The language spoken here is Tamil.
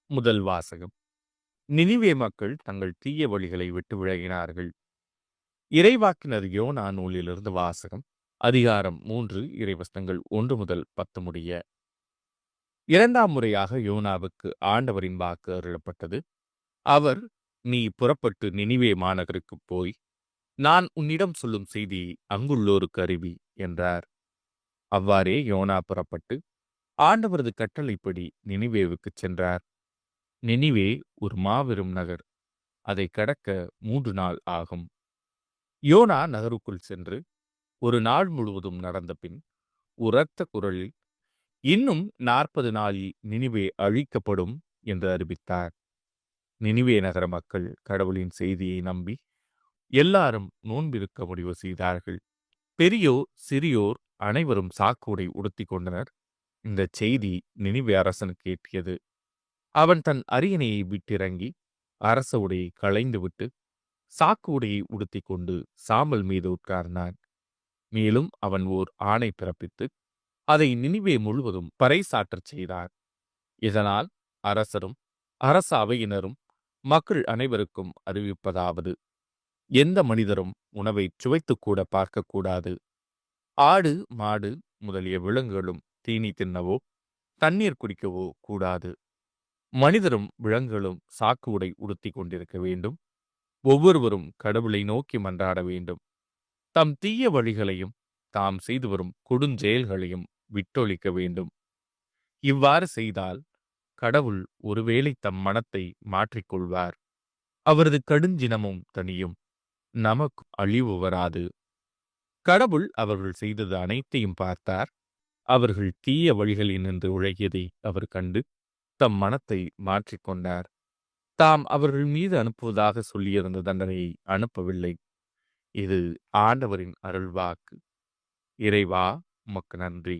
முதல் வாசகம். நினிவே மக்கள் தங்கள் தீய வழிகளை விட்டு விலகினார்கள். இறைவாக்கினர் யோனா நூலிலிருந்து வாசகம். அதிகாரம் 3 இறைவசனங்கள் 1 முதல் 10 முடிய. இரண்டாம் முறையாக யோனாவுக்கு ஆண்டவரின் வாக்கு அருளப்பட்டது. அவர், நீ புறப்பட்டு நினிவே மாநகருக்குப் போய், நான் உன்னிடம் சொல்லும் செய்தியை அங்குள்ளோருக்கு அறிவி என்றார். அவ்வாறே யோனா புறப்பட்டு ஆண்டவரது கட்டளைப்படி நினிவேவுக்குச் சென்றார். நினிவே ஒரு மாபெரும் நகர். அதை கடக்க 3 நாள் ஆகும். யோனா நகருக்குள் சென்று ஒரு நாள் முழுவதும் நடந்த பின் உரத்த குரலில், இன்னும் 40 நாளில் நினிவே அழிக்கப்படும் என்று அறிவித்தார். நினிவே நகர மக்கள் கடவுளின் செய்தியை நம்பி எல்லாரும் நோன்பிருக்க முடிவு செய்தார்கள். பெரியோர் சிறியோர் அனைவரும் சாக்குடை உடுத்திக் கொண்டனர். இந்த செய்தி நினிவே அரசனுக்கு எட்டியது. அவன் தன் அரியணையை விட்டிறங்கி அரச உடையை களைந்துவிட்டு சாக்கு உடையை உடுத்திக் கொண்டு சாம்பல் மீது உட்கார்ந்தான். மேலும் அவன் ஓர் ஆணை பிறப்பித்து அதை நினிவே முழுவதும் பறைசாற்றச் செய்தார். இதனால் அரசரும் அரச அவையினரும் மக்கள் அனைவருக்கும் அறிவிப்பதாவது: எந்த மனிதரும் உணவை சுவைத்துக்கூட பார்க்கக்கூடாது. ஆடு மாடு முதலிய விலங்குகளும் தீனி தின்னவோ தண்ணீர் குடிக்கவோ கூடாது. மனிதரும் விலங்குகளும் சாக்கு உடை உடுத்திக் கொண்டிருக்க வேண்டும். ஒவ்வொருவரும் கடவுளை நோக்கி மன்றாட வேண்டும். தம் தீய வழிகளையும் தாம் செய்து வரும் கொடுஞ்செயல்களையும் விட்டொழிக்க வேண்டும். இவ்வாறு செய்தால் கடவுள் ஒருவேளை தம் மனத்தை மாற்றிக்கொள்வார். அவரது கடுஞ்சினமும் தனியும், நமக்கு அழிவு வராது. கடவுள் அவர்கள் செய்தது அனைத்தையும் பார்த்தார். அவர்கள் தீய வழிகளினின்று உழையதை அவர் கண்டு தம் மனத்தை மாற்றிக்கொண்டார். தாம் அவர்கள் மீது அனுப்புவதாக சொல்லியிருந்த தண்டனையை அனுப்பவில்லை. இது ஆண்டவரின் அருள்வாக்கு. இறைவா, உமக்கு நன்றி.